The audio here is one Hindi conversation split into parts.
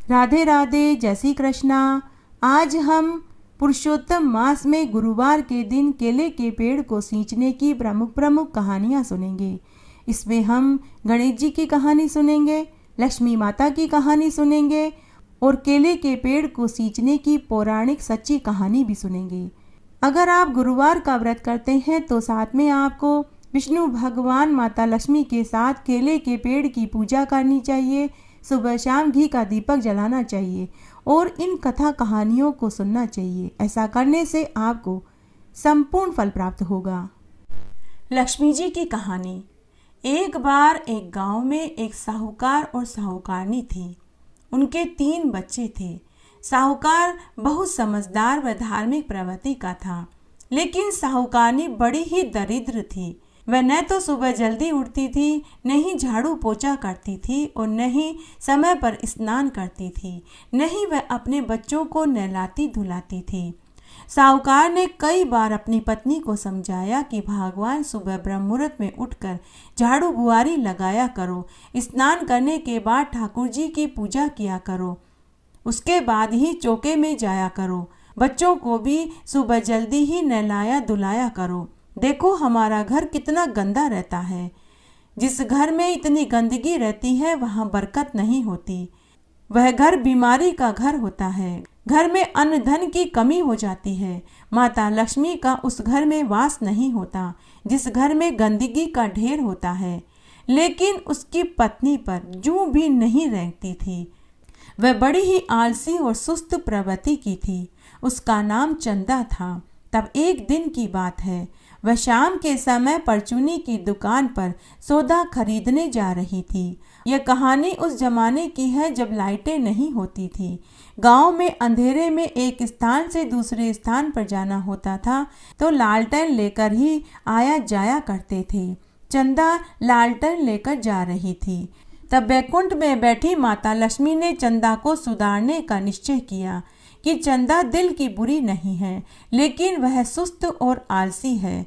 राधे राधे, जय श्री कृष्णा। आज हम पुरुषोत्तम मास में गुरुवार के दिन केले के पेड़ को सींचने की प्रमुख प्रमुख कहानियाँ सुनेंगे। इसमें हम गणेश जी की कहानी सुनेंगे, लक्ष्मी माता की कहानी सुनेंगे और केले के पेड़ को सींचने की पौराणिक सच्ची कहानी भी सुनेंगे। अगर आप गुरुवार का व्रत करते हैं तो साथ में आपको विष्णु भगवान, माता लक्ष्मी के साथ केले के पेड़ की पूजा करनी चाहिए। सुबह शाम घी का दीपक जलाना चाहिए और इन कथा कहानियों को सुनना चाहिए। ऐसा करने से आपको संपूर्ण फल प्राप्त होगा। लक्ष्मी जी की कहानी। एक बार एक गांव में एक साहूकार और साहूकारनी थी। उनके 3 बच्चे थे। साहूकार बहुत समझदार व धार्मिक प्रवृत्ति का था, लेकिन साहूकारनी बड़ी ही दरिद्र थी। वह न तो सुबह जल्दी उठती थी, न ही झाड़ू पोछा करती थी और न ही समय पर स्नान करती थी, न ही वह अपने बच्चों को नहलाती धुलाती थी। साहूकार ने कई बार अपनी पत्नी को समझाया कि भगवान सुबह ब्रह्म मुहूर्त में उठकर झाड़ू बुआरी लगाया करो, स्नान करने के बाद ठाकुर जी की पूजा किया करो, उसके बाद ही चौके में जाया करो, बच्चों को भी सुबह जल्दी ही नहलाया धुलाया करो। देखो हमारा घर कितना गंदा रहता है। जिस घर में इतनी गंदगी रहती है वहाँ बरकत नहीं होती। वह घर बीमारी का घर होता है। घर में अन्न धन की कमी हो जाती है। माता लक्ष्मी का उस घर में वास नहीं होता जिस घर में गंदगी का ढेर होता है। लेकिन उसकी पत्नी पर जूं भी नहीं रेंगती थी। वह बड़ी ही आलसी और सुस्त प्रवृत्ति की थी। उसका नाम चंदा था। तब एक दिन की बात है, वह शाम के समय परचूनी की दुकान पर सौदा खरीदने जा रही थी। यह कहानी उस जमाने की है जब लाइटें नहीं होती थी। गांव में अंधेरे में एक स्थान से दूसरे स्थान पर जाना होता था तो लालटेन लेकर ही आया जाया करते थे। चंदा लालटेन लेकर जा रही थी। तब बैकुंठ में बैठी माता लक्ष्मी ने चंदा को सुधारने का निश्चय किया कि चंदा दिल की बुरी नहीं है, लेकिन वह सुस्त और आलसी है।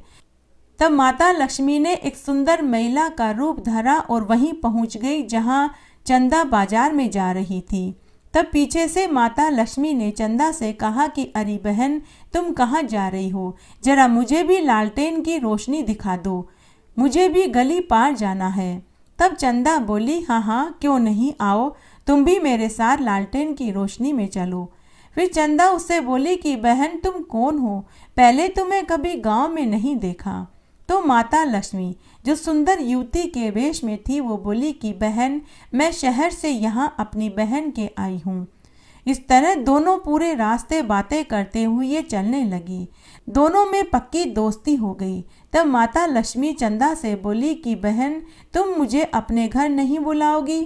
तब माता लक्ष्मी ने एक सुंदर महिला का रूप धरा और वहीं पहुंच गई जहां चंदा बाजार में जा रही थी। तब पीछे से माता लक्ष्मी ने चंदा से कहा कि अरे बहन, तुम कहाँ जा रही हो? जरा मुझे भी लालटेन की रोशनी दिखा दो, मुझे भी गली पार जाना है। तब चंदा बोली, हाँ हाँ क्यों नहीं, आओ तुम भी मेरे साथ लालटेन की रोशनी में चलो। फिर चंदा उससे बोली कि बहन तुम कौन हो? पहले तुम्हें कभी गांव में नहीं देखा। तो माता लक्ष्मी जो सुंदर युवती के वेश में थी वो बोली कि बहन, मैं शहर से यहाँ अपनी बहन के आई हूँ। इस तरह दोनों पूरे रास्ते बातें करते हुए चलने लगी। दोनों में पक्की दोस्ती हो गई। तब माता लक्ष्मी चंदा से बोली कि बहन, तुम मुझे अपने घर नहीं बुलाओगी?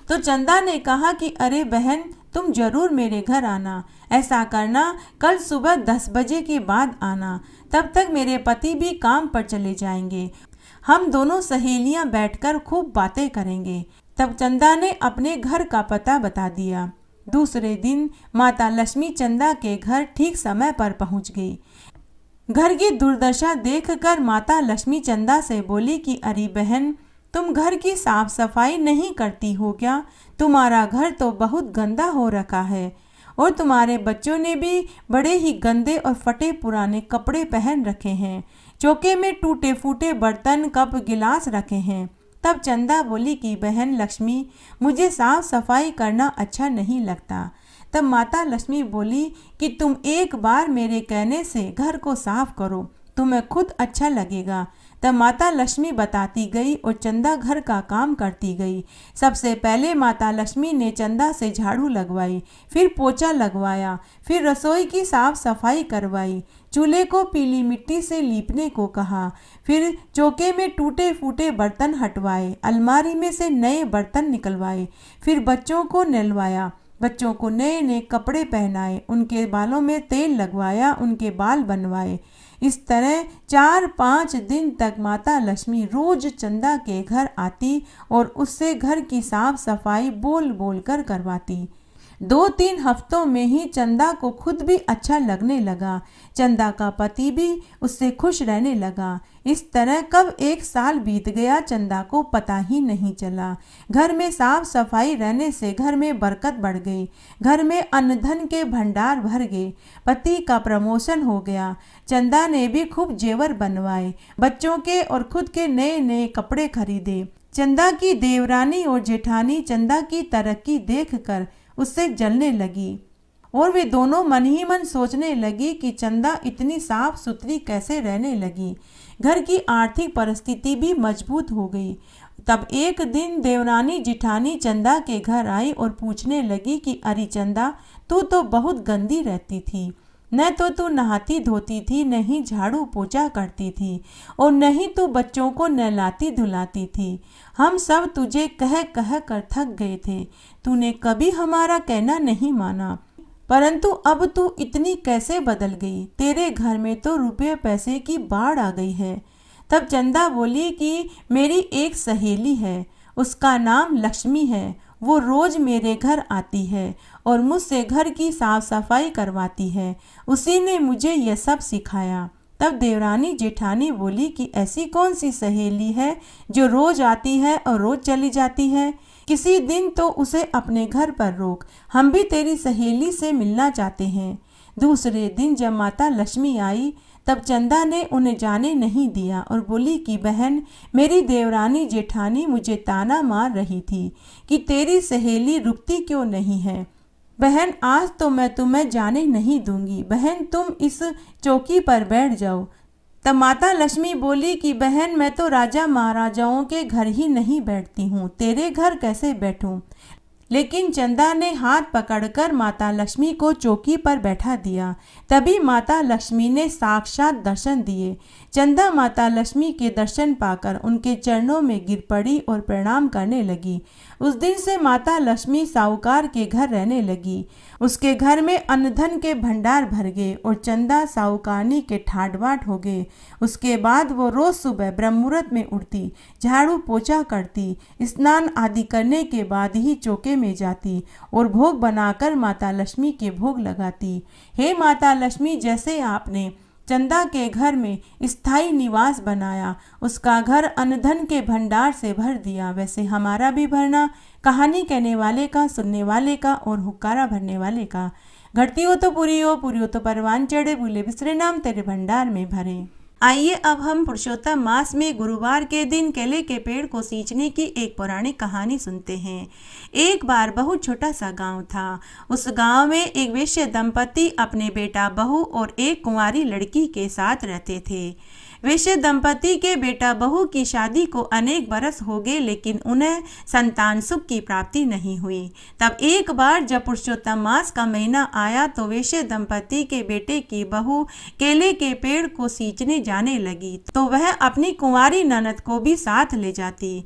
तो चंदा ने कहा कि अरे बहन, तुम जरूर मेरे घर आना। ऐसा करना, कल सुबह 10 बजे के बाद आना। तब तक मेरे पति भी काम पर चले जाएंगे। हम दोनों सहेलियां बैठकर खूब बातें करेंगे। तब चंदा ने अपने घर का पता बता दिया। दूसरे दिन माता लक्ष्मी चंदा के घर ठीक समय पर पहुंच गई। घर की दुर्दशा देखकर माता लक्ष्मी चंदा से बोली कि अरे बहन, तुम घर की साफ सफाई नहीं करती हो क्या? तुम्हारा घर तो बहुत गंदा हो रखा है और तुम्हारे बच्चों ने भी बड़े ही गंदे और फटे पुराने कपड़े पहन रखे हैं। चौके में टूटे फूटे बर्तन, कप, गिलास रखे हैं। तब चंदा बोली कि बहन लक्ष्मी, मुझे साफ सफाई करना अच्छा नहीं लगता। तब माता लक्ष्मी बोली कि तुम एक बार मेरे कहने से घर को साफ करो, तुम्हें खुद अच्छा लगेगा। तब माता लक्ष्मी बताती गई और चंदा घर का काम करती गई। सबसे पहले माता लक्ष्मी ने चंदा से झाड़ू लगवाई, फिर पोछा लगवाया, फिर रसोई की साफ सफाई करवाई, चूल्हे को पीली मिट्टी से लीपने को कहा, फिर चौके में टूटे फूटे बर्तन हटवाए, अलमारी में से नए बर्तन निकलवाए, फिर बच्चों को नहलवाया, बच्चों को नए नए कपड़े पहनाए, उनके बालों में तेल लगवाया, उनके बाल बनवाए। इस तरह 4-5 दिन तक माता लक्ष्मी रोज चंदा के घर आती और उससे घर की साफ सफाई बोल बोल कर करवाती। 2-3 हफ्तों में ही चंदा को खुद भी अच्छा लगने लगा। चंदा का पति भी उससे खुश रहने लगा। इस तरह कब 1 साल बीत गया, चंदा को पता ही नहीं चला। घर में साफ सफाई रहने से घर में बरकत बढ़ गई। घर में अन्न धन के भंडार भर गए। पति का प्रमोशन हो गया। चंदा ने भी खूब जेवर बनवाए, बच्चों के और खुद के नए नए कपड़े खरीदे। चंदा की देवरानी और जेठानी चंदा की तरक्की देखकर उससे जलने लगी और वे दोनों मन ही मन सोचने लगी कि चंदा इतनी साफ सुथरी कैसे रहने लगी। घर की आर्थिक परिस्थिति भी मजबूत हो गई। तब एक दिन देवरानी जिठानी चंदा के घर आई और पूछने लगी कि अरे चंदा, तू तो बहुत गंदी रहती थी। न तो तू नहाती धोती थी, न ही झाड़ू पोछा करती थी, और न ही तू बच्चों को नहलाती धुलाती थी। हम सब तुझे कह कह कर थक गए थे। तूने कभी हमारा कहना नहीं माना, परंतु अब तू इतनी कैसे बदल गई? तेरे घर में तो रुपये पैसे की बाढ़ आ गई है। तब चंदा बोली कि मेरी एक सहेली है, उसका नाम लक्ष्मी है। वो रोज मेरे घर आती है और मुझसे घर की साफ सफाई करवाती है। उसी ने मुझे यह सब सिखाया। तब देवरानी जेठानी बोली कि ऐसी कौन सी सहेली है जो रोज आती है और रोज चली जाती है? किसी दिन तो उसे अपने घर पर रोक, हम भी तेरी सहेली से मिलना चाहते हैं। दूसरे दिन जब माता लक्ष्मी आई तब चंदा ने उन्हें जाने नहीं दिया और बोली कि बहन, मेरी देवरानी जेठानी मुझे ताना मार रही थी कि तेरी सहेली रुकती क्यों नहीं है। बहन, आज तो मैं तुम्हें जाने नहीं दूंगी। बहन, तुम इस चौकी पर बैठ जाओ। तब माता लक्ष्मी बोली कि बहन, मैं तो राजा महाराजाओं के घर ही नहीं बैठती हूँ, तेरे घर कैसे बैठूं? लेकिन चंदा ने हाथ पकड़कर माता लक्ष्मी को चौकी पर बैठा दिया। तभी माता लक्ष्मी ने साक्षात दर्शन दिए। चंदा माता लक्ष्मी के दर्शन पाकर उनके चरणों में गिर पड़ी और प्रणाम करने लगी। उस दिन से माता लक्ष्मी साहूकार के घर रहने लगी। उसके घर में अन्न धन के भंडार भर गए और चंदा साहूकारनी के ठाट बाट हो गए। उसके बाद वो रोज सुबह ब्रह्म मुहूर्त में उठती, झाड़ू पोछा करती, स्नान आदि करने के बाद ही चौके में जाती और भोग बनाकर माता लक्ष्मी के भोग लगाती। हे माता लक्ष्मी, जैसे आपने चंदा के घर में स्थायी निवास बनाया, उसका घर अन्न धन के भंडार से भर दिया, वैसे हमारा भी भरना। कहानी कहने वाले का, सुनने वाले का और हुक्कारा भरने वाले का। घटती हो तो पूरी हो तो परवान चढ़े, भूले बिसरे नाम तेरे भंडार में भरे। आइए अब हम पुरुषोत्तम मास में गुरुवार के दिन केले के पेड़ को सींचने की एक पौराणिक कहानी सुनते हैं। एक बार बहुत छोटा सा गांव था। उस गांव में एक वैश्य दंपति अपने बेटा बहू और एक कुंवारी लड़की के साथ रहते थे। वैश्य दंपति के बेटा बहू की शादी को अनेक बरस हो गए, लेकिन उन्हें संतान सुख की प्राप्ति नहीं हुई। तब एक बार जब पुरुषोत्तम मास का महीना आया तो वैश्य दंपति के बेटे की बहू केले के पेड़ को सींचने जाने लगी, तो वह अपनी कुंवारी ननद को भी साथ ले जाती।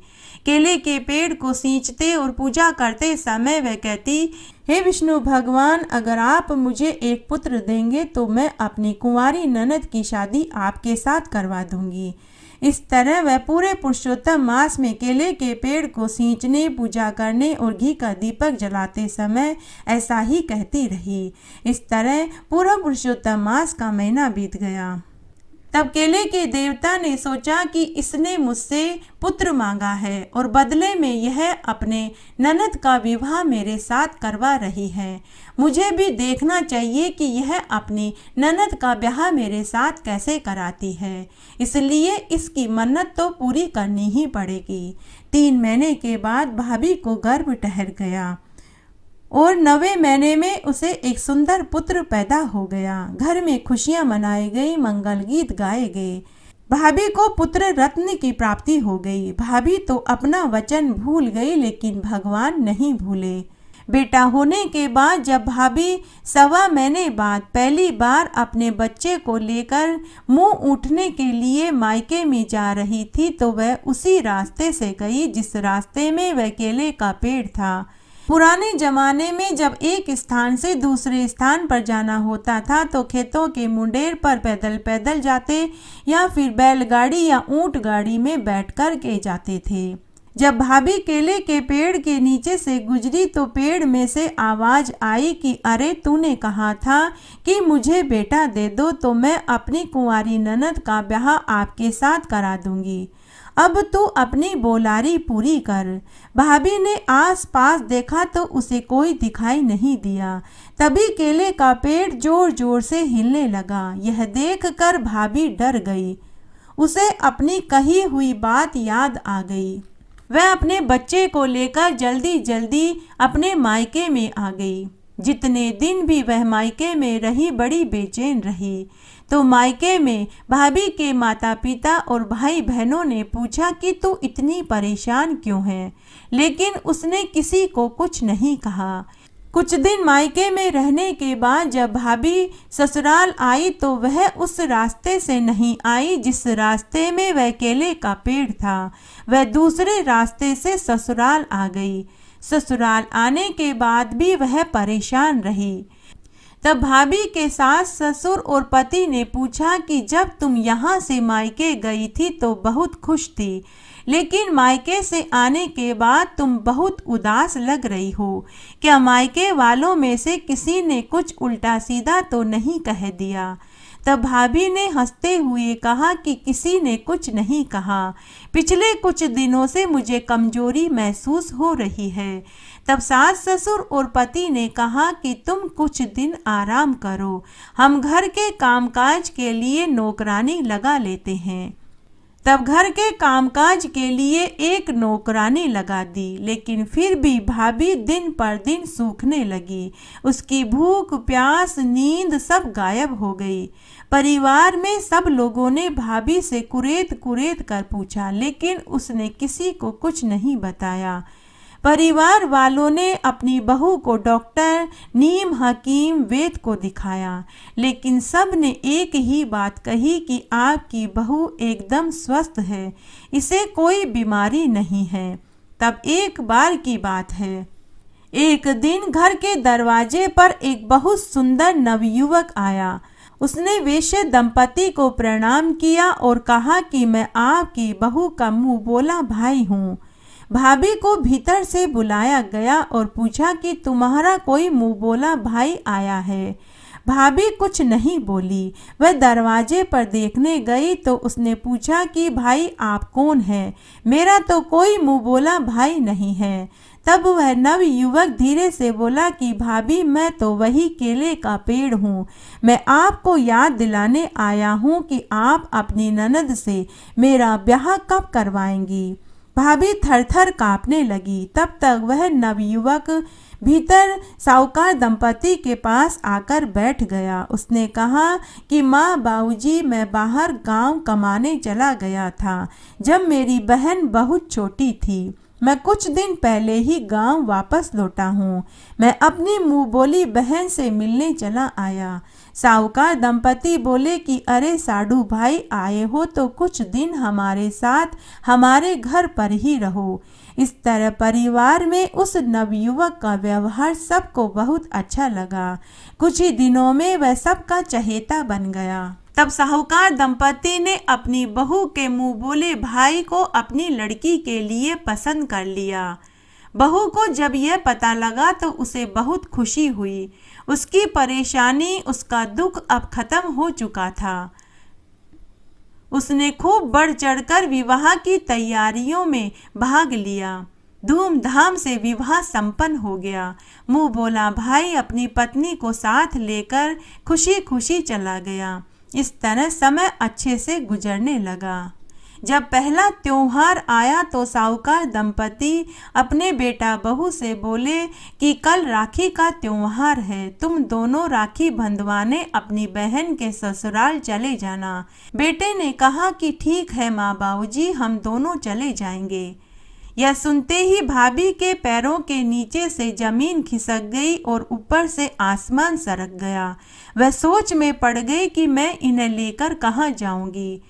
केले के पेड़ को सींचते और पूजा करते समय वह कहती, हे विष्णु भगवान, अगर आप मुझे एक पुत्र देंगे तो मैं अपनी कुंवारी ननद की शादी आपके साथ करवा दूंगी। इस तरह वह पूरे पुरुषोत्तम मास में केले के पेड़ को सींचने, पूजा करने और घी का दीपक जलाते समय ऐसा ही कहती रही। इस तरह पूरा पुरुषोत्तम मास का महीना बीत गया। तब केले के देवता ने सोचा कि इसने मुझसे पुत्र मांगा है और बदले में यह अपने ननद का विवाह मेरे साथ करवा रही है। मुझे भी देखना चाहिए कि यह अपनी ननद का ब्याह मेरे साथ कैसे कराती है, इसलिए इसकी मन्नत तो पूरी करनी ही पड़ेगी। 3 महीने के बाद भाभी को गर्भ ठहर गया और 9वें महीने में उसे एक सुंदर पुत्र पैदा हो गया। घर में खुशियां मनाई गई, मंगल गीत गाए गए। भाभी को पुत्र रत्न की प्राप्ति हो गई। भाभी तो अपना वचन भूल गई, लेकिन भगवान नहीं भूले। बेटा होने के बाद जब भाभी 1.25 महीने बाद पहली बार अपने बच्चे को लेकर मुंह उठने के लिए मायके में जा रही थी, तो वह उसी रास्ते से गई जिस रास्ते में वह केले का पेड़ था। पुराने जमाने में जब एक स्थान से दूसरे स्थान पर जाना होता था तो खेतों के मुंडेर पर पैदल पैदल जाते या फिर बैलगाड़ी या ऊंट गाड़ी में बैठ कर के जाते थे। जब भाभी केले के पेड़ के नीचे से गुजरी तो पेड़ में से आवाज आई कि अरे तूने कहा था कि मुझे बेटा दे दो तो मैं अपनी कुंवारी ननद का ब्याह आपके साथ करा दूंगी। अब तू अपनी बोलारी पूरी कर। भाभी ने आस पास देखा तो उसे कोई दिखाई नहीं दिया। तभी केले का पेड़ जोर जोर से हिलने लगा। यह देखकर भाभी डर गई। उसे अपनी कही हुई बात याद आ गई। वह अपने बच्चे को लेकर जल्दी जल्दी अपने मायके में आ गई। जितने दिन भी वह मायके में रही बड़ी बेचैन रही। तो मायके में भाभी के माता पिता और भाई बहनों ने पूछा कि तू इतनी परेशान क्यों है, लेकिन उसने किसी को कुछ नहीं कहा। कुछ दिन मायके में रहने के बाद जब भाभी ससुराल आई तो वह उस रास्ते से नहीं आई जिस रास्ते में वह केले का पेड़ था। वह दूसरे रास्ते से ससुराल आ गई। ससुराल आने के बाद भी वह परेशान रही। तब भाभी के सास ससुर और पति ने पूछा कि जब तुम यहाँ से मायके गई थी तो बहुत खुश थी, लेकिन मायके से आने के बाद तुम बहुत उदास लग रही हो। क्या मायके वालों में से किसी ने कुछ उल्टा सीधा तो नहीं कह दिया? तब भाभी ने हंसते हुए कहा कि किसी ने कुछ नहीं कहा। पिछले कुछ दिनों से मुझे कमजोरी महसूस हो रही है। तब सास ससुर और पति ने कहा कि तुम कुछ दिन आराम करो, हम घर के कामकाज के लिए नौकरानी लगा लेते हैं। तब घर के कामकाज के लिए एक नौकरानी लगा दी, लेकिन फिर भी भाभी दिन पर दिन सूखने लगी। उसकी भूख प्यास नींद सब गायब हो गई। परिवार में सब लोगों ने भाभी से कुरेद कुरेद कर पूछा, लेकिन उसने किसी को कुछ नहीं बताया। परिवार वालों ने अपनी बहू को डॉक्टर, नीम हकीम, वेद को दिखाया, लेकिन सब ने एक ही बात कही कि आपकी बहू एकदम स्वस्थ है, इसे कोई बीमारी नहीं है। तब एक बार की बात है, एक दिन घर के दरवाजे पर एक बहुत सुंदर नवयुवक आया। उसने वेश्य दंपति को प्रणाम किया और कहा कि मैं आपकी बहू का मुंह बोला भाई हूँ। भाभी को भीतर से बुलाया गया और पूछा कि तुम्हारा कोई मुंह बोला भाई आया है। भाभी कुछ नहीं बोली। वह दरवाजे पर देखने गई तो उसने पूछा कि भाई आप कौन है? मेरा तो कोई मुंह बोला भाई नहीं है। तब वह नव युवक धीरे से बोला कि भाभी मैं तो वही केले का पेड़ हूँ। मैं आपको याद दिलाने आया हूँ कि आप अपनी ननद से मेरा ब्याह कब करवाएंगी। भाभी थरथर कांपने लगी। तब तक वह नवयुवक भीतर साहूकार दंपति के पास आकर बैठ गया। उसने कहा कि माँ बाबूजी मैं बाहर गांव कमाने चला गया था जब मेरी बहन बहुत छोटी थी। मैं कुछ दिन पहले ही गांव वापस लौटा हूँ। मैं अपनी मुँह बोली बहन से मिलने चला आया। साहूकार दंपति बोले कि अरे साडू भाई आए हो तो कुछ दिन हमारे साथ हमारे घर पर ही रहो। इस तरह परिवार में उस नवयुवक का व्यवहार सबको बहुत अच्छा लगा। कुछ ही दिनों में वह सबका चहेता बन गया। तब साहूकार दंपति ने अपनी बहू के मुंह बोले भाई को अपनी लड़की के लिए पसंद कर लिया। बहू को जब यह पता लगा तो उसे बहुत खुशी हुई। उसकी परेशानी, उसका दुख अब खत्म हो चुका था। उसने खूब बढ़ चढ़कर विवाह की तैयारियों में भाग लिया। धूमधाम से विवाह संपन्न हो गया। मुंह बोला भाई अपनी पत्नी को साथ लेकर खुशी खुशी चला गया। इस तरह समय अच्छे से गुजरने लगा। जब पहला त्योहार आया तो साहूकार दंपति अपने बेटा बहू से बोले कि कल राखी का त्योहार है, तुम दोनों राखी बंधवाने अपनी बहन के ससुराल चले जाना। बेटे ने कहा कि ठीक है माँ बाबूजी, हम दोनों चले जाएंगे। यह सुनते ही भाभी के पैरों के नीचे से जमीन खिसक गई और ऊपर से आसमान सरक गया। वह सोच में पड़ गई कि मैं इन्हें लेकर कहाँ जाऊंगी।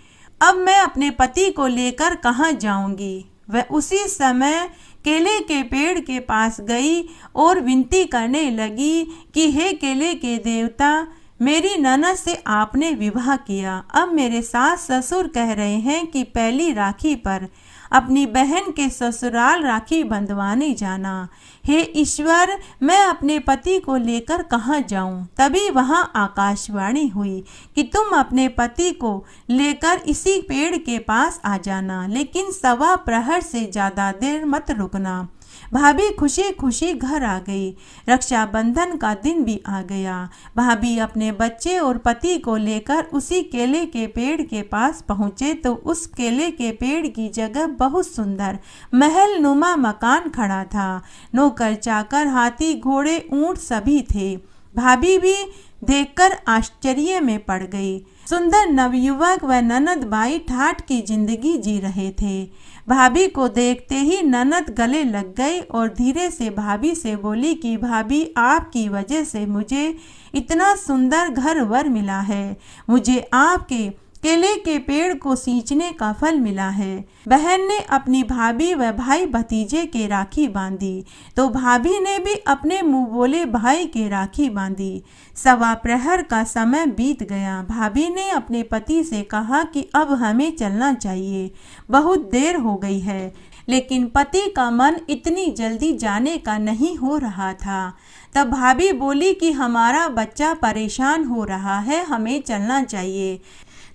अब मैं अपने पति को लेकर कहाँ जाऊंगी। वह उसी समय केले के पेड़ के पास गई और विनती करने लगी कि हे केले के देवता, मेरी ननद से आपने विवाह किया। अब मेरे सास ससुर कह रहे हैं कि पहली राखी पर अपनी बहन के ससुराल राखी बंधवाने जाना। हे ईश्वर, मैं अपने पति को लेकर कहाँ जाऊं? तभी वहां आकाशवाणी हुई कि तुम अपने पति को लेकर इसी पेड़ के पास आ जाना, लेकिन 1.25 प्रहर से ज़्यादा देर मत रुकना। भाभी खुशी खुशी घर आ गई। रक्षाबंधन का दिन भी आ गया। भाभी अपने बच्चे और पति को लेकर उसी केले के पेड़ के पास पहुँचे तो उस केले के पेड़ की जगह बहुत सुंदर महल नुमा मकान खड़ा था। नौकर चाकर, हाथी, घोड़े, ऊंट सभी थे। भाभी भी देखकर आश्चर्य में पड़ गई। सुंदर नवयुवक व ननद बाई ठाठ की जिंदगी जी रहे थे। भाभी को देखते ही ननद गले लग गई और धीरे से भाभी से बोली कि भाभी, आपकी वजह से मुझे इतना सुंदर घर वर मिला है। मुझे आपके केले के पेड़ को सींचने का फल मिला है। बहन ने अपनी भाभी व भाई भतीजे के राखी बांधी तो भाभी ने भी अपने मुंह बोले भाई के राखी बांधी। 1.25 प्रहर का समय बीत गया। भाभी ने अपने पति से कहा कि अब हमें चलना चाहिए, बहुत देर हो गई है। लेकिन पति का मन इतनी जल्दी जाने का नहीं हो रहा था। तब भाभी बोली कि हमारा बच्चा परेशान हो रहा है, हमें चलना चाहिए।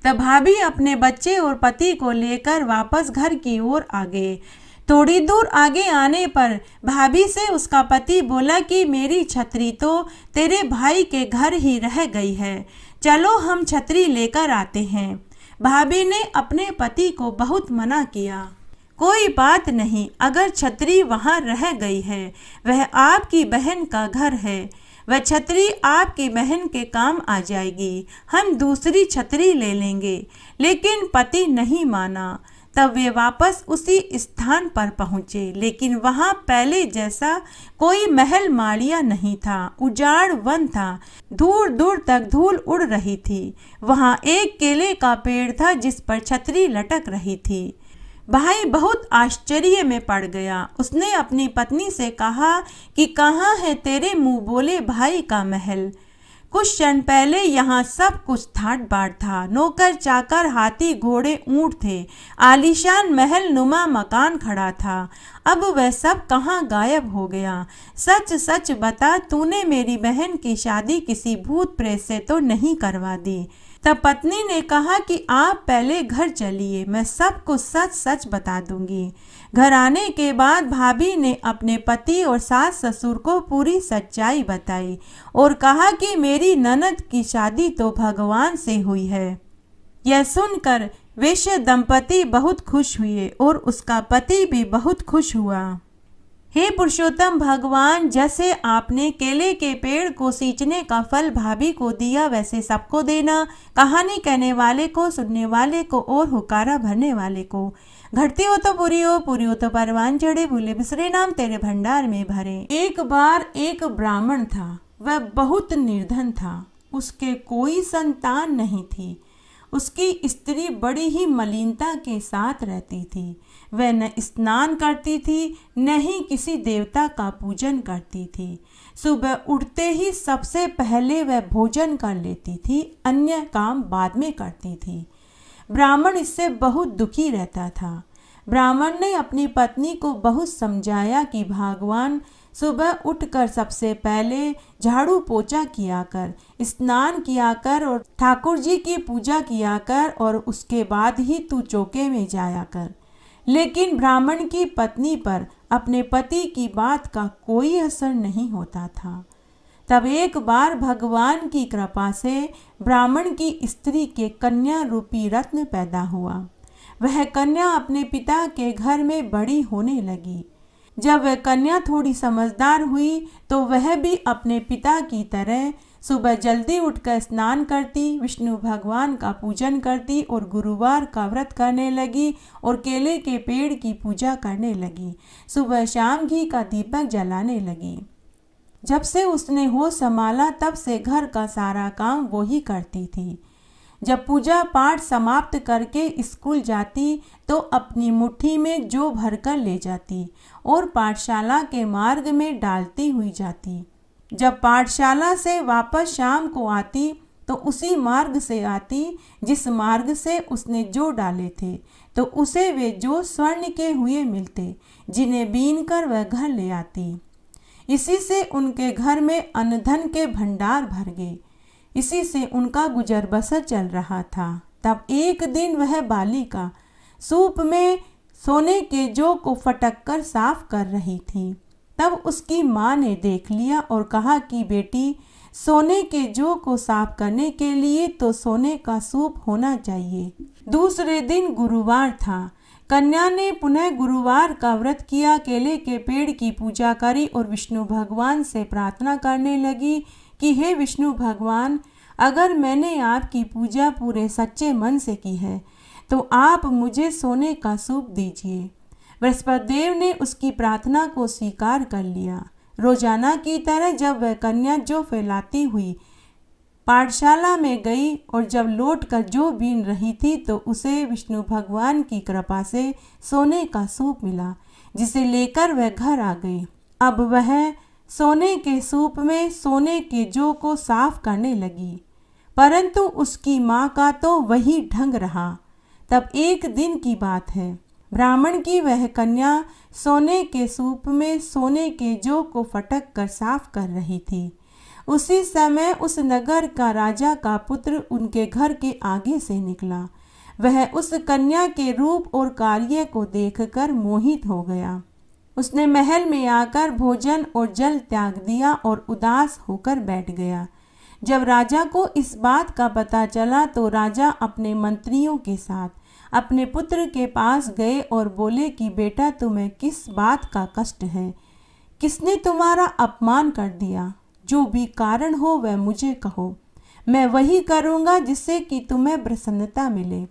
तब भाभी अपने बच्चे और पति को लेकर वापस घर की ओर आ गए। थोड़ी दूर आगे आने पर भाभी से उसका पति बोला कि मेरी छतरी तो तेरे भाई के घर ही रह गई है, चलो हम छतरी लेकर आते हैं। भाभी ने अपने पति को बहुत मना किया। कोई बात नहीं, अगर छतरी वहाँ रह गई है, वह आपकी बहन का घर है, वह छतरी आपकी बहन के काम आ जाएगी, हम दूसरी छतरी ले लेंगे। लेकिन पति नहीं माना। तब वे वापस उसी स्थान पर पहुँचे, लेकिन वहाँ पहले जैसा कोई महल माड़िया नहीं था। उजाड़ वन था, दूर दूर तक धूल उड़ रही थी। वहाँ एक केले का पेड़ था जिस पर छतरी लटक रही थी। भाई बहुत आश्चर्य में पड़ गया। उसने अपनी पत्नी से कहा कि कहाँ है तेरे मुंह बोले भाई का महल? कुछ क्षण पहले यहाँ सब कुछ ठाट बाट था। नौकर चाकर, हाथी, घोड़े, ऊंट थे। आलीशान महल नुमा मकान खड़ा था। अब वह सब कहाँ गायब हो गया? सच सच बता, तूने मेरी बहन की शादी किसी भूत प्रेत से तो नहीं करवा दी? तब पत्नी ने कहा कि आप पहले घर चलिए, मैं सब कुछ सच सच बता दूंगी। घर आने के बाद भाभी ने अपने पति और सास ससुर को पूरी सच्चाई बताई और कहा कि मेरी ननद की शादी तो भगवान से हुई है। यह सुनकर वैश्य दंपति बहुत खुश हुए और उसका पति भी बहुत खुश हुआ। हे पुरुषोत्तम भगवान, जैसे आपने केले के पेड़ को सींचने का फल भाभी को दिया, वैसे सबको देना। कहानी कहने वाले को, सुनने वाले को और हुकारा भरने वाले को। घटती हो तो पूरी हो तो परवान चढ़े, भूले बिसरे नाम तेरे भंडार में भरे। एक बार एक ब्राह्मण था, वह बहुत निर्धन था। उसके कोई संतान नहीं थी। उसकी स्त्री बड़ी ही मलिनता के साथ रहती थी। वह न स्नान करती थी, न ही किसी देवता का पूजन करती थी। सुबह उठते ही सबसे पहले वह भोजन कर लेती थी, अन्य काम बाद में करती थी। ब्राह्मण इससे बहुत दुखी रहता था। ब्राह्मण ने अपनी पत्नी को बहुत समझाया कि भगवान, सुबह उठकर सबसे पहले झाड़ू पोछा किया कर, स्नान किया कर और ठाकुर जी की पूजा किया कर और उसके बाद ही तू चौके में जाया कर। लेकिन ब्राह्मण की पत्नी पर अपने पति की बात का कोई असर नहीं होता था। तब एक बार भगवान की कृपा से ब्राह्मण की स्त्री के कन्या रूपी रत्न पैदा हुआ। वह कन्या अपने पिता के घर में बड़ी होने लगी। जब वह कन्या थोड़ी समझदार हुई तो वह भी अपने पिता की तरह सुबह जल्दी उठकर स्नान करती, विष्णु भगवान का पूजन करती और गुरुवार का व्रत करने लगी और केले के पेड़ की पूजा करने लगी। सुबह शाम घी का दीपक जलाने लगी। जब से उसने होश संभाला तब से घर का सारा काम वो ही करती थी। जब पूजा पाठ समाप्त करके स्कूल जाती तो अपनी मुट्ठी में जौ भरकर ले जाती और पाठशाला के मार्ग में डालती हुई जाती। जब पाठशाला से वापस शाम को आती तो उसी मार्ग से आती जिस मार्ग से उसने जौ डाले थे। तो उसे वे जो स्वर्ण के हुए मिलते, जिन्हें बीन कर वह घर ले आती। इसी से उनके घर में अन्न धन के भंडार भर गए। इसी से उनका गुजर बसर चल रहा था। तब एक दिन वह बालिका सूप में सोने के जौ को फटक कर साफ कर रही थी। तब उसकी माँ ने देख लिया और कहा कि बेटी, सोने के जौ को साफ करने के लिए तो सोने का सूप होना चाहिए। दूसरे दिन गुरुवार था। कन्या ने पुनः गुरुवार का व्रत किया, केले के पेड़ की पूजा करी और विष्णु भगवान से प्रार्थना करने लगी कि हे विष्णु भगवान, अगर मैंने आपकी पूजा पूरे सच्चे मन से की है तो आप मुझे सोने का सूप दीजिए। बृहस्पति देव ने उसकी प्रार्थना को स्वीकार कर लिया। रोजाना की तरह जब वह कन्या जौ फैलाती हुई पाठशाला में गई और जब लौटकर जौ बीन रही थी तो उसे विष्णु भगवान की कृपा से सोने का सूप मिला, जिसे लेकर वह घर आ गई। अब वह सोने के सूप में सोने के जौ को साफ करने लगी, परंतु उसकी माँ का तो वही ढंग रहा। तब एक दिन की बात है, ब्राह्मण की वह कन्या सोने के सूप में सोने के जौ को फटक कर साफ कर रही थी। उसी समय उस नगर का राजा का पुत्र उनके घर के आगे से निकला। वह उस कन्या के रूप और कार्य को देखकर मोहित हो गया। उसने महल में आकर भोजन और जल त्याग दिया और उदास होकर बैठ गया। जब राजा को इस बात का पता चला तो राजा अपने मंत्रियों के साथ अपने पुत्र के पास गए और बोले कि बेटा, तुम्हें किस बात का कष्ट है? किसने तुम्हारा अपमान कर दिया? जो भी कारण हो वह मुझे कहो, मैं वही करूँगा जिससे कि तुम्हें प्रसन्नता मिले।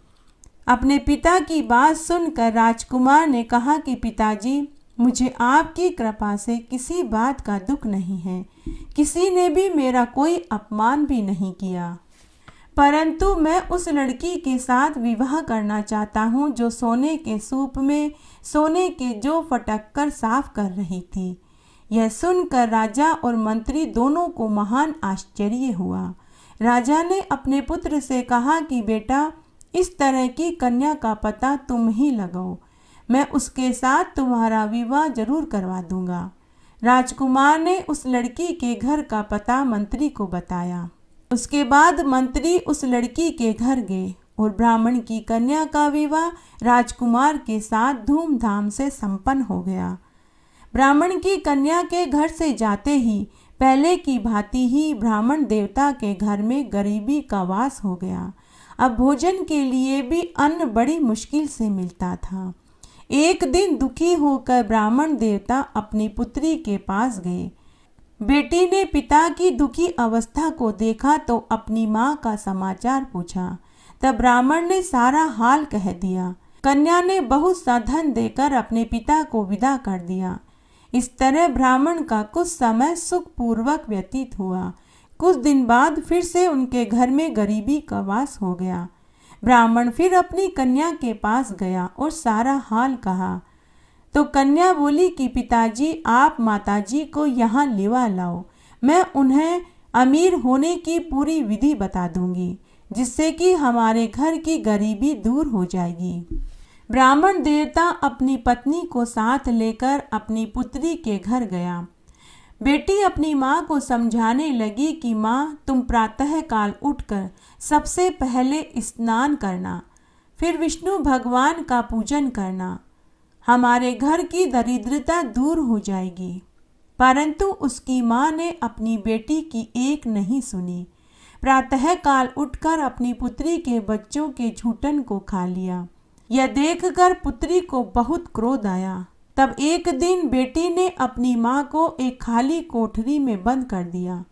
अपने पिता की बात सुनकर राजकुमार ने कहा कि पिताजी, मुझे आपकी कृपा से किसी बात का दुख नहीं है। किसी ने भी मेरा कोई अपमान भी नहीं किया, परंतु मैं उस लड़की के साथ विवाह करना चाहता हूँ जो सोने के सूप में सोने के जौ फटक कर साफ कर रही थी। यह सुनकर राजा और मंत्री दोनों को महान आश्चर्य हुआ। राजा ने अपने पुत्र से कहा कि बेटा, इस तरह की कन्या का पता तुम ही लगाओ, मैं उसके साथ तुम्हारा विवाह जरूर करवा दूंगा। राजकुमार ने उस लड़की के घर का पता मंत्री को बताया। उसके बाद मंत्री उस लड़की के घर गए और ब्राह्मण की कन्या का विवाह राजकुमार के साथ धूमधाम से संपन्न हो गया। ब्राह्मण की कन्या के घर से जाते ही पहले की भांति ही ब्राह्मण देवता के घर में गरीबी का वास हो गया। अब भोजन के लिए भी अन्न बड़ी मुश्किल से मिलता था। एक दिन दुखी होकर ब्राह्मण देवता अपनी पुत्री के पास गए। बेटी ने पिता की दुखी अवस्था को देखा तो अपनी माँ का समाचार पूछा। तब ब्राह्मण ने सारा हाल कह दिया। कन्या ने बहुत सा धन देकर अपने पिता को विदा कर दिया। इस तरह ब्राह्मण का कुछ समय सुखपूर्वक व्यतीत हुआ। कुछ दिन बाद फिर से उनके घर में गरीबी का वास हो गया। ब्राह्मण फिर अपनी कन्या के पास गया और सारा हाल कहा तो कन्या बोली कि पिताजी, आप माताजी को यहाँ लेवा लाओ, मैं उन्हें अमीर होने की पूरी विधि बता दूंगी, जिससे कि हमारे घर की गरीबी दूर हो जाएगी। ब्राह्मण देवता अपनी पत्नी को साथ लेकर अपनी पुत्री के घर गया। बेटी अपनी माँ को समझाने लगी कि माँ, तुम प्रातः काल उठकर सबसे पहले स्नान करना, फिर विष्णु भगवान का पूजन करना, हमारे घर की दरिद्रता दूर हो जाएगी। परंतु उसकी माँ ने अपनी बेटी की एक नहीं सुनी। प्रातः काल उठकर अपनी पुत्री के बच्चों के झूठन को खा लिया। यह देखकर पुत्री को बहुत क्रोध आया। तब एक दिन बेटी ने अपनी माँ को एक खाली कोठरी में बंद कर दिया।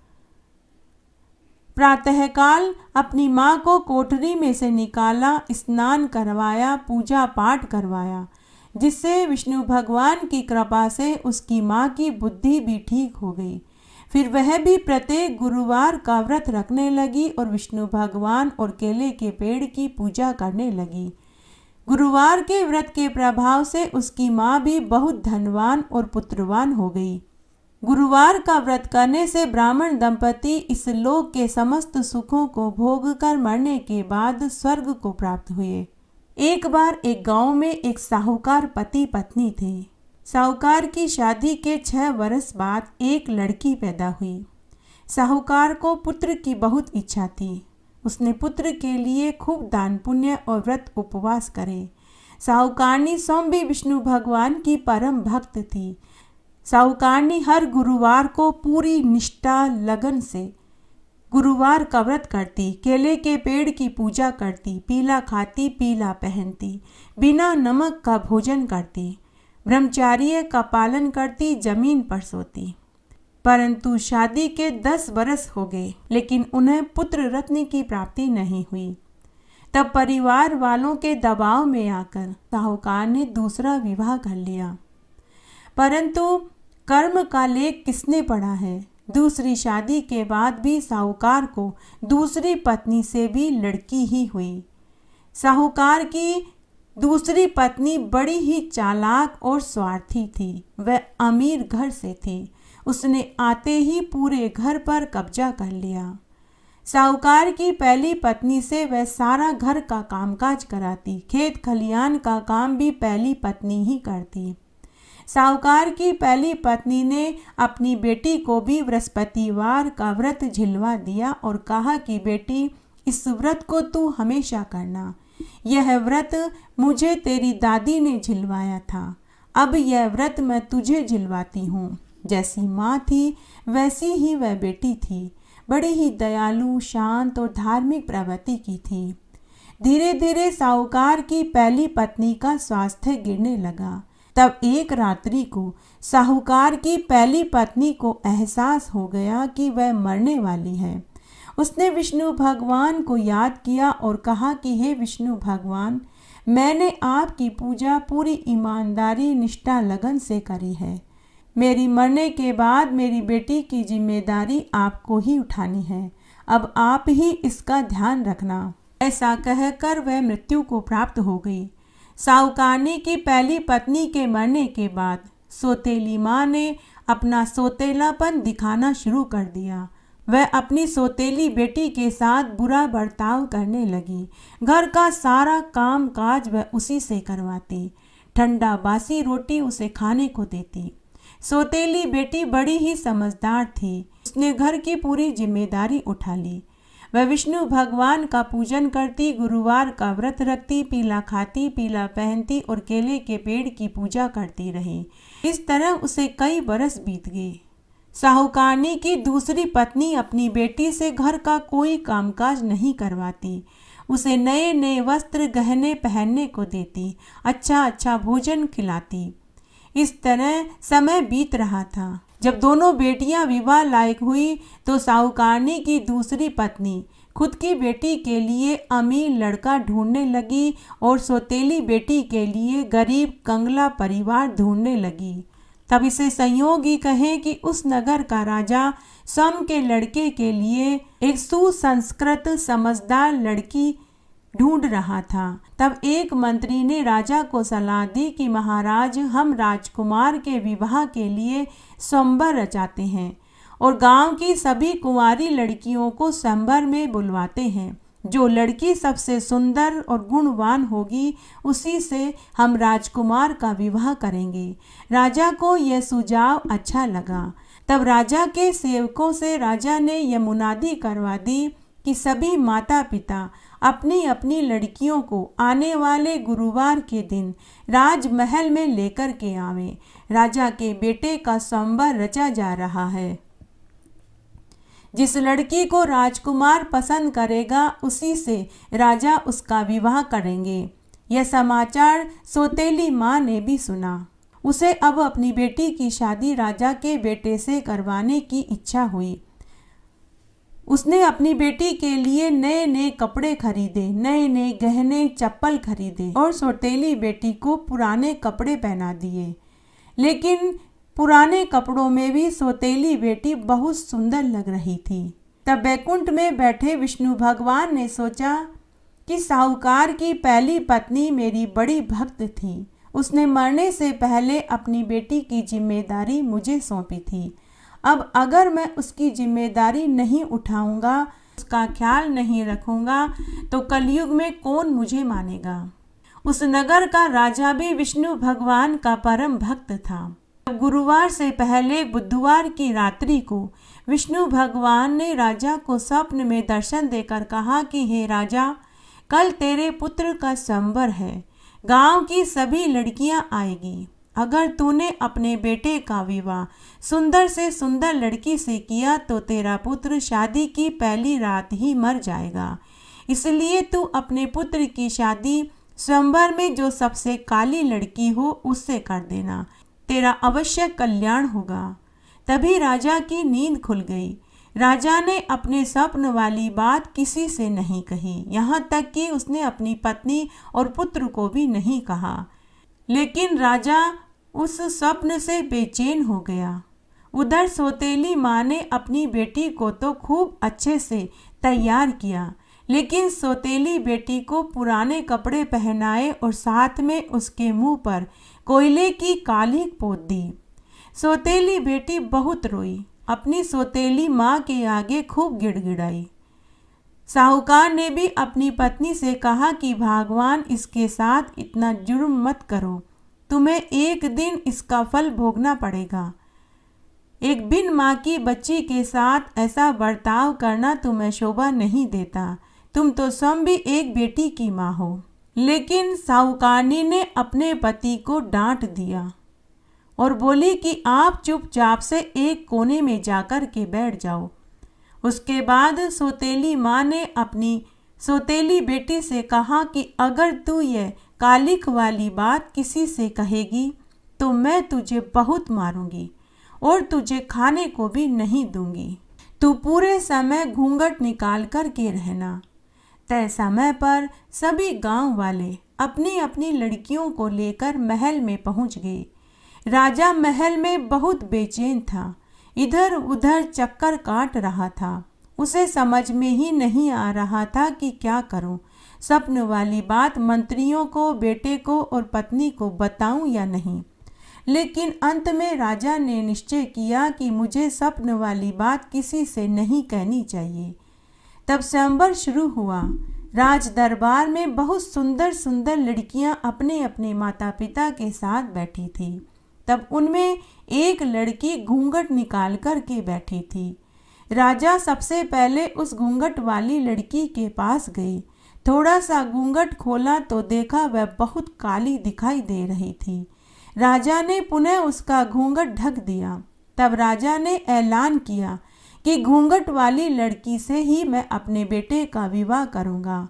प्रातःकाल अपनी माँ को कोठरी में से निकाला, स्नान करवाया, पूजा पाठ करवाया, जिससे विष्णु भगवान की कृपा से उसकी माँ की बुद्धि भी ठीक हो गई। फिर वह भी प्रत्येक गुरुवार का व्रत रखने लगी और विष्णु भगवान और केले के पेड़ की पूजा करने लगी। गुरुवार के व्रत के प्रभाव से उसकी माँ भी बहुत धनवान और पुत्रवान हो गई। गुरुवार का व्रत करने से ब्राह्मण दंपति इस लोक के समस्त सुखों को भोग कर मरने के बाद स्वर्ग को प्राप्त हुए। एक बार एक गांव में एक साहूकार पति पत्नी थे। साहूकार की शादी के 6 वर्ष बाद एक लड़की पैदा हुई। साहूकार को पुत्र की बहुत इच्छा थी। उसने पुत्र के लिए खूब दान पुण्य और व्रत उपवास करे। साहूकारनी स्वयं भी विष्णु भगवान की परम भक्त थी। साहूकारनी हर गुरुवार को पूरी निष्ठा लगन से गुरुवार का व्रत करती, केले के पेड़ की पूजा करती, पीला खाती पीला पहनती, बिना नमक का भोजन करती, ब्रह्मचर्य का पालन करती, जमीन पर सोती। परंतु शादी के 10 बरस हो गए, लेकिन उन्हें पुत्र रत्न की प्राप्ति नहीं हुई। तब परिवार वालों के दबाव में आकर साहूकार ने दूसरा विवाह कर लिया। परंतु कर्म का लेख किसने पढ़ा है? दूसरी शादी के बाद भी साहूकार को दूसरी पत्नी से भी लड़की ही हुई। साहूकार की दूसरी पत्नी बड़ी ही चालाक और स्वार्थी थी। वह अमीर घर से थी। उसने आते ही पूरे घर पर कब्जा कर लिया। साहूकार की पहली पत्नी से वह सारा घर का कामकाज कराती, खेत खलियान का काम भी पहली पत्नी ही करती। साहूकार की पहली पत्नी ने अपनी बेटी को भी बृहस्पतिवार का व्रत झिलवा दिया और कहा कि बेटी, इस व्रत को तू हमेशा करना। यह व्रत मुझे तेरी दादी ने झिलवाया था। अब यह व्रत मैं तुझे झिलवाती हूँ। जैसी माँ थी वैसी ही वह बेटी थी। बड़ी ही दयालु, शांत और धार्मिक प्रवृत्ति की थी। धीरे धीरे साहूकार की पहली पत्नी का स्वास्थ्य गिरने लगा। तब एक रात्रि को साहूकार की पहली पत्नी को एहसास हो गया कि वह मरने वाली है। उसने विष्णु भगवान को याद किया और कहा कि हे विष्णु भगवान, मैंने आपकी पूजा पूरी ईमानदारी, निष्ठा, लगन से करी है। मेरी मरने के बाद मेरी बेटी की जिम्मेदारी आपको ही उठानी है। अब आप ही इसका ध्यान रखना। ऐसा कहकर वह मृत्यु को प्राप्त हो गई। साहूकारनी की पहली पत्नी के मरने के बाद सौतेली माँ ने अपना सौतेलापन दिखाना शुरू कर दिया। वह अपनी सौतेली बेटी के साथ बुरा बर्ताव करने लगी। घर का सारा काम काज वह उसी से करवाती। ठंडा बासी रोटी उसे खाने को देती। सौतेली बेटी बड़ी ही समझदार थी। उसने घर की पूरी जिम्मेदारी उठा ली। वह विष्णु भगवान का पूजन करती, गुरुवार का व्रत रखती, पीला खाती पीला पहनती और केले के पेड़ की पूजा करती रही। इस तरह उसे कई बरस बीत गए। साहूकारनी की दूसरी पत्नी अपनी बेटी से घर का कोई कामकाज नहीं करवाती। उसे नए नए वस्त्र गहने पहनने को देती, अच्छा अच्छा भोजन खिलाती। इस तरह समय बीत रहा था। जब दोनों बेटियां विवाह लायक हुई तो साहूकारनी की दूसरी पत्नी खुद की बेटी के लिए अमीर लड़का ढूंढने लगी और सौतेली बेटी के लिए गरीब कंगला परिवार ढूंढने लगी। तब इसे संयोग ही कहें कि उस नगर का राजा स्वयं के लड़के के लिए एक सुसंस्कृत समझदार लड़की ढूंढ रहा था। तब एक मंत्री ने राजा को सलाह दी कि महाराज, हम राजकुमार के विवाह के लिए स्वयंवर रचाते हैं और गांव की सभी कुंवारी लड़कियों को स्वयंवर में बुलवाते हैं। जो लड़की सबसे सुंदर और गुणवान होगी उसी से हम राजकुमार का विवाह करेंगे। राजा को यह सुझाव अच्छा लगा। तब राजा के सेवकों से राजा ने यह मुनादी करवा दी कि सभी माता पिता अपनी अपनी लड़कियों को आने वाले गुरुवार के दिन राजमहल में लेकर के आवें। राजा के बेटे का स्वयंवर रचा जा रहा है। जिस लड़की को राजकुमार पसंद करेगा उसी से राजा उसका विवाह करेंगे। यह समाचार सौतेली माँ ने भी सुना। उसे अब अपनी बेटी की शादी राजा के बेटे से करवाने की इच्छा हुई। उसने अपनी बेटी के लिए नए नए कपड़े खरीदे, नए नए गहने चप्पल खरीदे और सौतेली बेटी को पुराने कपड़े पहना दिए। लेकिन पुराने कपड़ों में भी सौतेली बेटी बहुत सुंदर लग रही थी। तब बैकुंठ में बैठे विष्णु भगवान ने सोचा कि साहूकार की पहली पत्नी मेरी बड़ी भक्त थी। उसने मरने से पहले अपनी बेटी की जिम्मेदारी मुझे सौंपी थी। अब अगर मैं उसकी जिम्मेदारी नहीं उठाऊंगा, उसका ख्याल नहीं रखूंगा, तो कलयुग में कौन मुझे मानेगा। उस नगर का राजा भी विष्णु भगवान का परम भक्त था। गुरुवार से पहले बुधवार की रात्रि को विष्णु भगवान ने राजा को स्वप्न में दर्शन देकर कहा कि हे राजा, कल तेरे पुत्र का स्वयंवर है। गांव की सभी लड़कियां आएगी। अगर तूने अपने बेटे का विवाह सुंदर से सुंदर लड़की से किया तो तेरा पुत्र शादी की पहली रात ही मर जाएगा। इसलिए तू अपने पुत्र की शादी स्वयंवर में जो सबसे काली लड़की हो उससे कर देना, तेरा अवश्य कल्याण होगा। तभी राजा की नींद खुल गई। राजा ने अपने स्वप्न वाली बात किसी से नहीं कही, यहाँ तक कि उसने अपनी पत्नी और पुत्र को भी नहीं कहा। लेकिन राजा उस स्वप्न से बेचैन हो गया। उधर सौतेली माँ ने अपनी बेटी को तो खूब अच्छे से तैयार किया, लेकिन सौतेली बेटी को पुराने कपड़े पहनाए और साथ में उसके मुंह पर कोयले की कालीख पोत दी। सौतेली बेटी बहुत रोई, अपनी सौतेली माँ के आगे खूब गिड़गिड़ाई। साहूकार ने भी अपनी पत्नी से कहा कि भगवान इसके साथ इतना जुर्म मत करो, तुम्हें एक दिन इसका फल भोगना पड़ेगा। एक बिन माँ की बच्ची के साथ ऐसा बर्ताव करना तुम्हें शोभा नहीं देता, तुम तो स्वयं भी एक बेटी की माँ हो। लेकिन साहूकारनी ने अपने पति को डांट दिया और बोली कि आप चुपचाप से एक कोने में जाकर के बैठ जाओ। उसके बाद सौतेली माँ ने अपनी सौतेली बेटी से कहा कि अगर तू ये कालिख वाली बात किसी से कहेगी तो मैं तुझे बहुत मारूंगी और तुझे खाने को भी नहीं दूंगी। तू पूरे समय घूंघट निकाल कर के रहना। तय समय पर सभी गांव वाले अपनी अपनी लड़कियों को लेकर महल में पहुंच गए। राजा महल में बहुत बेचैन था, इधर उधर चक्कर काट रहा था। उसे समझ में ही नहीं आ रहा था कि क्या करूं, स्वप्न वाली बात मंत्रियों को, बेटे को और पत्नी को बताऊं या नहीं। लेकिन अंत में राजा ने निश्चय किया कि मुझे स्वप्न वाली बात किसी से नहीं कहनी चाहिए। तब स्वयंवर शुरू हुआ। राज दरबार में बहुत सुंदर सुंदर लड़कियां अपने अपने माता पिता के साथ बैठी थी। तब उनमें एक लड़की घूंघट निकाल कर के बैठी थी। राजा सबसे पहले उस घूंघट वाली लड़की के पास गए। थोड़ा सा घूंघट खोला तो देखा वह बहुत काली दिखाई दे रही थी। राजा ने पुनः उसका घूंघट ढक दिया। तब राजा ने ऐलान किया कि घूंघट वाली लड़की से ही मैं अपने बेटे का विवाह करूंगा।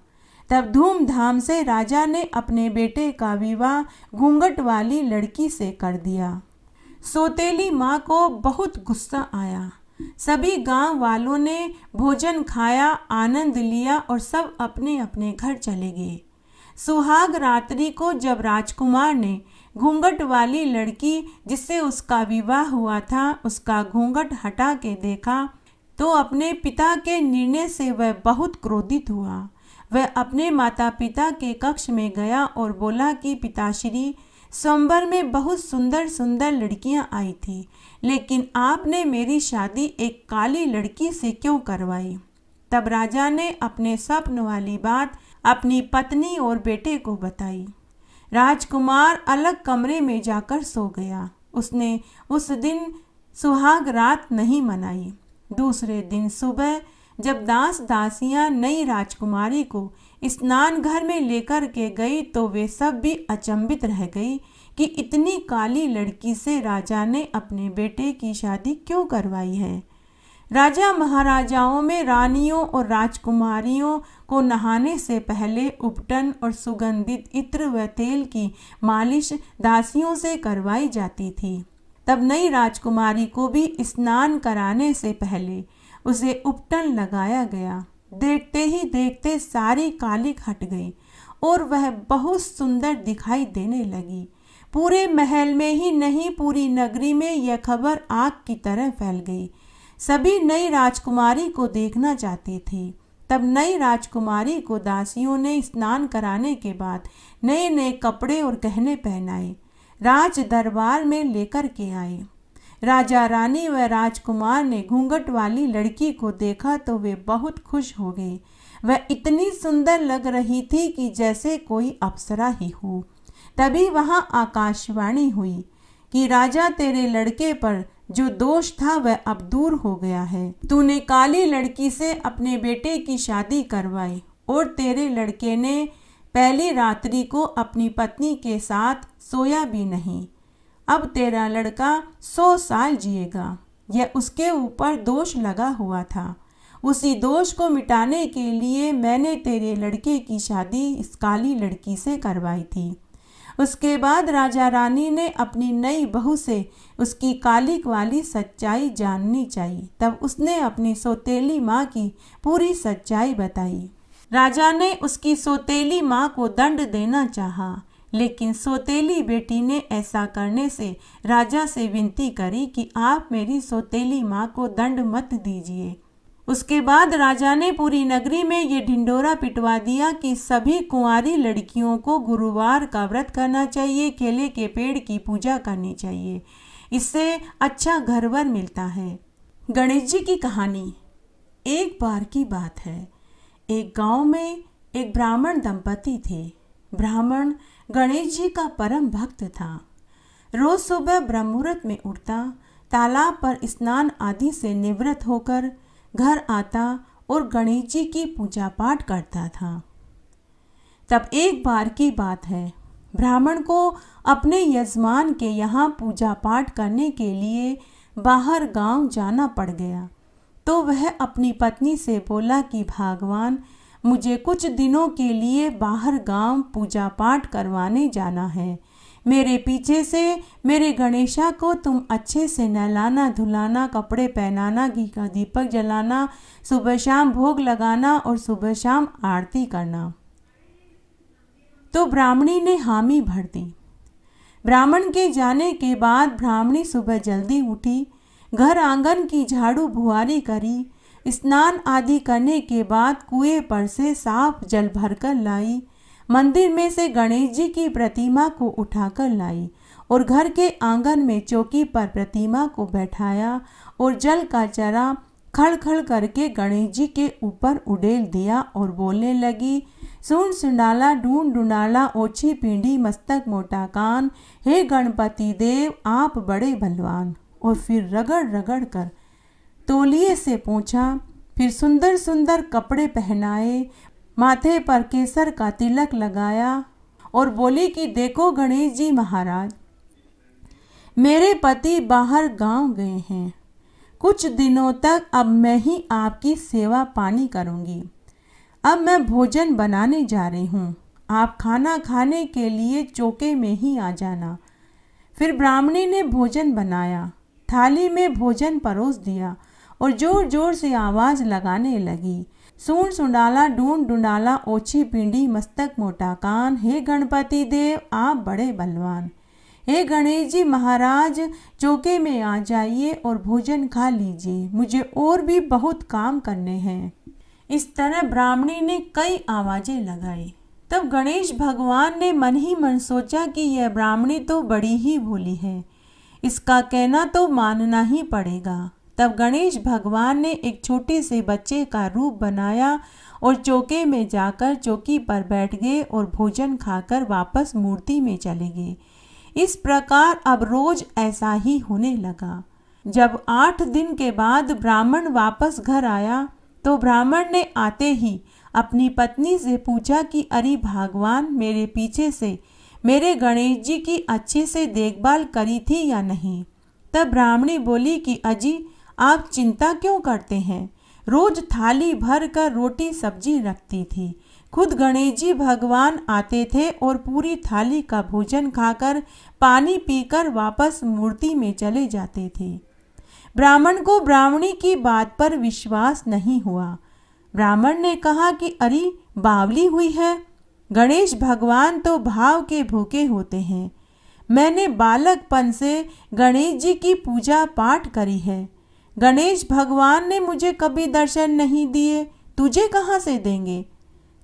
तब धूमधाम से राजा ने अपने बेटे का विवाह घूंघट वाली लड़की से कर दिया। सौतेली माँ को बहुत गुस्सा आया। सभी गांव वालों ने भोजन खाया, आनंद लिया और सब अपने अपने घर चले गए। सुहाग रात्रि को जब राजकुमार ने घूंघट वाली लड़की जिससे उसका विवाह हुआ था उसका घूंघट हटा के देखा तो अपने पिता के निर्णय से वह बहुत क्रोधित हुआ। वह अपने माता पिता के कक्ष में गया और बोला कि पिताश्री, स्वयंवर में बहुत सुंदर सुंदर लड़कियां आई थी, लेकिन आपने मेरी शादी एक काली लड़की से क्यों करवाई। तब राजा ने अपने स्वप्न वाली बात अपनी पत्नी और बेटे को बताई। राजकुमार अलग कमरे में जाकर सो गया। उसने उस दिन सुहाग रात नहीं मनाई। दूसरे दिन सुबह जब दास दासियां नई राजकुमारी को स्नान घर में लेकर के गई तो वे सब भी अचंभित रह गई कि इतनी काली लड़की से राजा ने अपने बेटे की शादी क्यों करवाई है। राजा महाराजाओं में रानियों और राजकुमारियों को नहाने से पहले उपटन और सुगंधित इत्र व तेल की मालिश दासियों से करवाई जाती थी। तब नई राजकुमारी को भी स्नान कराने से पहले उसे उपटन लगाया गया। देखते ही देखते सारी कालिख हट गई और वह बहुत सुंदर दिखाई देने लगी। पूरे महल में ही नहीं, पूरी नगरी में यह खबर आग की तरह फैल गई। सभी नई राजकुमारी को देखना चाहती थी। तब नई राजकुमारी को दासियों ने स्नान कराने के बाद नए नए कपड़े और गहने पहनाए, राज दरबार में लेकर के आए। राजा रानी व राजकुमार ने घूंघट वाली लड़की को देखा तो वे बहुत खुश हो गए। वह इतनी सुंदर लग रही थी कि जैसे कोई अप्सरा ही हो। तभी वहाँ आकाशवाणी हुई कि राजा, तेरे लड़के पर जो दोष था वह अब दूर हो गया है। तूने काली लड़की से अपने बेटे की शादी करवाई और तेरे लड़के ने पहली रात्रि को अपनी पत्नी के साथ सोया भी नहीं। अब तेरा लड़का 100 साल जिएगा। यह उसके ऊपर दोष लगा हुआ था। उसी दोष को मिटाने के लिए मैंने तेरे लड़के की शादी इस काली लड़की से करवाई थी। उसके बाद राजा रानी ने अपनी नई बहू से उसकी कालिक वाली सच्चाई जाननी चाहिए। तब उसने अपनी सौतेली माँ की पूरी सच्चाई बताई। राजा ने उसकी सौतेली माँ को दंड देना चाहा, लेकिन सौतेली बेटी ने ऐसा करने से राजा से विनती करी कि आप मेरी सौतेली माँ को दंड मत दीजिए। उसके बाद राजा ने पूरी नगरी में ये ढिंढोरा पिटवा दिया कि सभी कुंवारी लड़कियों को गुरुवार का व्रत करना चाहिए, केले के पेड़ की पूजा करनी चाहिए, इससे अच्छा घरवर मिलता है। गणेश जी की कहानी। एक बार की बात है, एक गांव में एक ब्राह्मण दंपति थे। ब्राह्मण गणेश जी का परम भक्त था। रोज सुबह ब्रह्म मुहूर्त में उठता, तालाब पर स्नान आदि से निवृत्त होकर घर आता और गणेश जी की पूजा पाठ करता था। तब एक बार की बात है, ब्राह्मण को अपने यजमान के यहाँ पूजा पाठ करने के लिए बाहर गांव जाना पड़ गया। तो वह अपनी पत्नी से बोला कि भगवान, मुझे कुछ दिनों के लिए बाहर गांव पूजा पाठ करवाने जाना है। मेरे पीछे से मेरे गणेशा को तुम अच्छे से नहलाना धुलाना, कपड़े पहनाना, घी का दीपक जलाना, सुबह शाम भोग लगाना और सुबह शाम आरती करना। तो ब्राह्मणी ने हामी भर दी। ब्राह्मण के जाने के बाद ब्राह्मणी सुबह जल्दी उठी, घर आंगन की झाड़ू बुहारी करी, स्नान आदि करने के बाद कुएं पर से साफ जल भरकर लाई, मंदिर में से गणेश जी की प्रतिमा को उठाकर लाई और घर के आंगन में चौकी पर प्रतिमा को बैठाया और जल का चरा खड़ खड़ करके गणेश जी के ऊपर उड़ेल दिया और बोलने लगी, सुन सुंडाला ढूंढ ढूंढाला, ओछी पीढ़ी मस्तक मोटा कान, हे गणपति देव आप बड़े बलवान। और फिर रगड़ रगड़ कर तौलिए से पोंछा, फिर सुंदर सुंदर कपड़े पहनाए, माथे पर केसर का तिलक लगाया और बोली कि देखो गणेश जी महाराज, मेरे पति बाहर गांव गए हैं। कुछ दिनों तक अब मैं ही आपकी सेवा पानी करूंगी। अब मैं भोजन बनाने जा रही हूँ, आप खाना खाने के लिए चौके में ही आ जाना। फिर ब्राह्मणी ने भोजन बनाया, थाली में भोजन परोस दिया और जोर जोर से आवाज़ लगाने लगी, सूंड सुंडाला ढूंढ ढूंढाला, ओछी पिंडी मस्तक मोटा कान, हे गणपति देव आप बड़े बलवान। हे गणेश जी महाराज, चौके में आ जाइए और भोजन खा लीजिए, मुझे और भी बहुत काम करने हैं। इस तरह ब्राह्मणी ने कई आवाज़ें लगाई। तब गणेश भगवान ने मन ही मन सोचा कि यह ब्राह्मणी तो बड़ी ही भोली है, इसका कहना तो मानना ही पड़ेगा। तब गणेश भगवान ने एक छोटे से बच्चे का रूप बनाया और चौके में जाकर चौकी पर बैठ गए और भोजन खाकर वापस मूर्ति में चले गए। इस प्रकार अब रोज ऐसा ही होने लगा। जब 8 दिन के बाद ब्राह्मण वापस घर आया तो ब्राह्मण ने आते ही अपनी पत्नी से पूछा कि अरे भगवान, मेरे पीछे से मेरे गणेश जी की अच्छे से देखभाल करी थी या नहीं। तब ब्राह्मणी बोली कि अजी आप चिंता क्यों करते हैं, रोज थाली भर कर रोटी सब्जी रखती थी। खुद गणेश जी भगवान आते थे और पूरी थाली का भोजन खाकर पानी पीकर वापस मूर्ति में चले जाते थे। ब्राह्मण को ब्राह्मणी की बात पर विश्वास नहीं हुआ। ब्राह्मण ने कहा कि अरे बावली हुई है, गणेश भगवान तो भाव के भूखे होते हैं। मैंने बालकपन से गणेश जी की पूजा पाठ करी है, गणेश भगवान ने मुझे कभी दर्शन नहीं दिए, तुझे कहाँ से देंगे।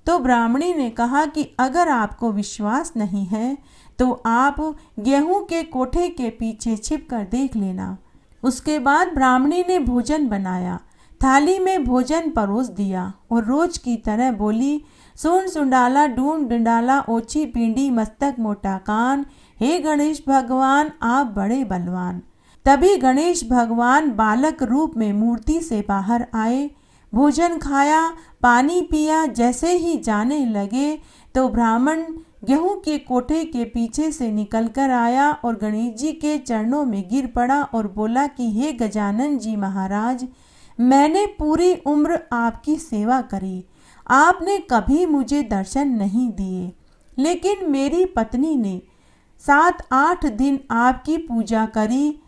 तो ब्राह्मणी ने कहा कि अगर आपको विश्वास नहीं है तो आप गेहूं के कोठे के पीछे छिप कर देख लेना। उसके बाद ब्राह्मणी ने भोजन बनाया, थाली में भोजन परोस दिया और रोज की तरह बोली, सुन सुंडाला ढूंढ डंडाला ओछी पींडी मस्तक मोटा कान, हे गणेश भगवान आप बड़े बलवान। तभी गणेश भगवान बालक रूप में मूर्ति से बाहर आए, भोजन खाया, पानी पिया। जैसे ही जाने लगे तो ब्राह्मण गेहूं के कोठे के पीछे से निकलकर आया और गणेश जी के चरणों में गिर पड़ा और बोला कि हे गजानन जी महाराज, मैंने पूरी उम्र आपकी सेवा करी, आपने कभी मुझे दर्शन नहीं दिए, लेकिन मेरी पत्नी ने 7-8 दिन आपकी पूजा करी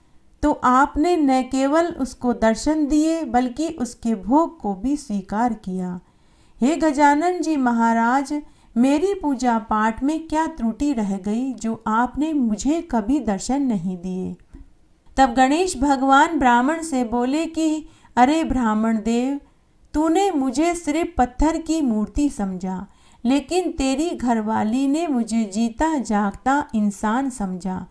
तो आपने न केवल उसको दर्शन दिए बल्कि उसके भोग को भी स्वीकार किया। हे गजानन जी महाराज, मेरी पूजा पाठ में क्या त्रुटि रह गई जो आपने मुझे कभी दर्शन नहीं दिए। तब गणेश भगवान ब्राह्मण से बोले कि अरे ब्राह्मण देव, तूने मुझे सिर्फ पत्थर की मूर्ति समझा, लेकिन तेरी घरवाली ने मुझे जीता जागता इंसान समझा,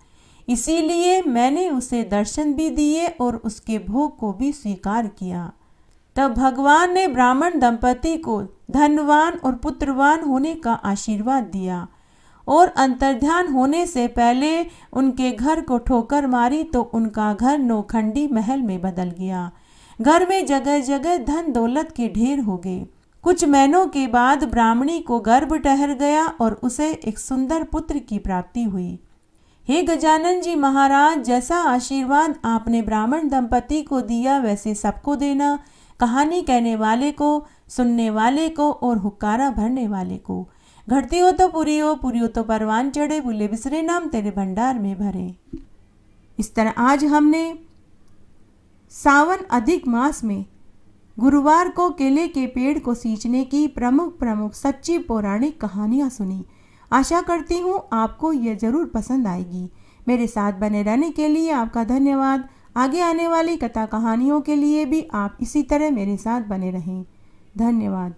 इसीलिए मैंने उसे दर्शन भी दिए और उसके भोग को भी स्वीकार किया। तब भगवान ने ब्राह्मण दंपति को धनवान और पुत्रवान होने का आशीर्वाद दिया और अंतर्ध्यान होने से पहले उनके घर को ठोकर मारी तो उनका घर नौखंडी महल में बदल गया। घर में जगह जगह धन दौलत के ढेर हो गए। कुछ महीनों के बाद ब्राह्मणी को गर्भ ठहर गया और उसे एक सुंदर पुत्र की प्राप्ति हुई। हे गजानन जी महाराज, जैसा आशीर्वाद आपने ब्राह्मण दंपति को दिया वैसे सबको देना, कहानी कहने वाले को, सुनने वाले को और हुक्कारा भरने वाले को। घटती हो तो पूरी हो तो परवान चढ़े, भूले बिसरे नाम तेरे भंडार में भरे। इस तरह आज हमने सावन अधिक मास में गुरुवार को केले के पेड़ को सींचने की प्रमुख सच्ची पौराणिक कहानियाँ सुनी। आशा करती हूँ आपको यह जरूर पसंद आएगी। मेरे साथ बने रहने के लिए आपका धन्यवाद। आगे आने वाली कथा कहानियों के लिए भी आप इसी तरह मेरे साथ बने रहें। धन्यवाद।